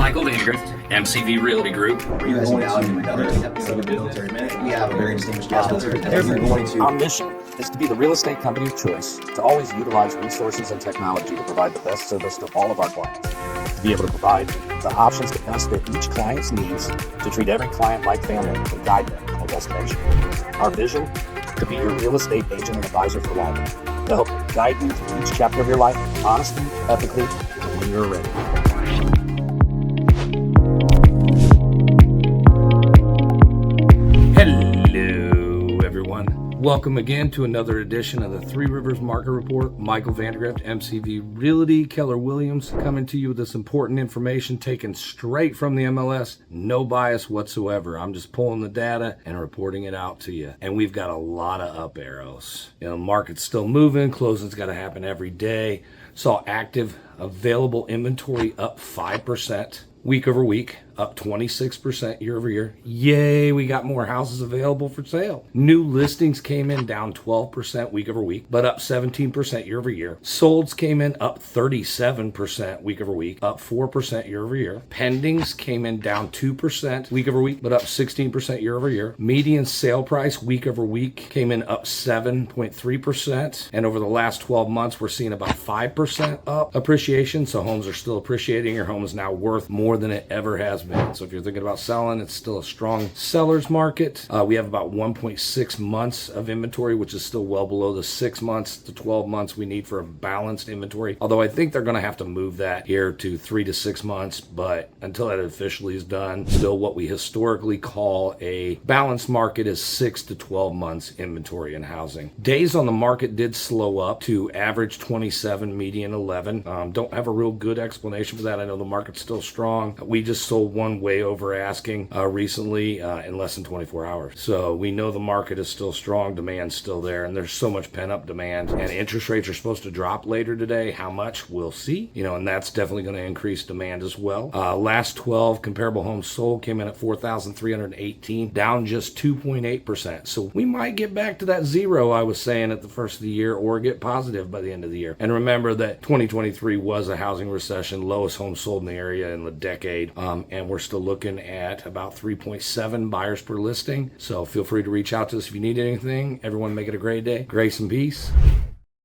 Michael Vandegrift, MCV Realty Group. You guys now in another episode of Military Minute. We have a very distinguished guest. Our mission is to be the real estate company of choice, to always utilize resources and technology to provide the best service to all of our clients, to be able to provide the options to best fit each client's needs, to treat every client like family and guide them to a destination. Our vision, to be your real estate agent and advisor for life, to help guide you through each chapter of your life, honestly, ethically, and when you're ready. Hello, everyone. Welcome again to another edition of the 3Rivers Market Report. Michael Vandegrift, MCV Realty, Keller Williams, coming to you with this important information taken straight from the MLS. No bias whatsoever. I'm just pulling the data and reporting it out to you. And we've got a lot of up arrows. You know, market's still moving. Closing's got to happen every day. Saw active available inventory up 5% week over week. Up 26% year over year. Yay, we got more houses available for sale. New listings came in down 12% week over week, but up 17% year over year. Solds came in up 37% week over week, up 4% year over year. Pendings came in down 2% week over week, but up 16% year over year. Median sale price week over week came in up 7.3%. And over the last 12 months, we're seeing about 5% up appreciation. So homes are still appreciating. Your home is now worth more than it ever has been. So if you're thinking about selling, it's still a strong seller's market. We have about 1.6 months of inventory, which is still well below the 6 months to 12 months we need for a balanced inventory. Although I think they're going to have to move that here to 3 to 6 months. But until that officially is done, still what we historically call a balanced market is 6 to 12 months inventory in housing. Days on the market did slow up to average 27, median 11. Don't have a real good explanation for that. I know the market's still strong. We just sold one way over asking recently in less than 24 hours. So we know the market is still strong, demand's still there, and there's so much pent-up demand. And interest rates are supposed to drop later today. How much? We'll see. You know, and that's definitely going to increase demand as well. Last 12 comparable homes sold came in at 4,318, down just 2.8%. So we might get back to that zero I was saying at the first of the year, or get positive by the end of the year. And remember that 2023 was a housing recession, lowest homes sold in the area in the decade, and we're still looking at about 3.7 buyers per listing. So feel free to reach out to us if you need anything. Everyone make it a great day. Grace and peace.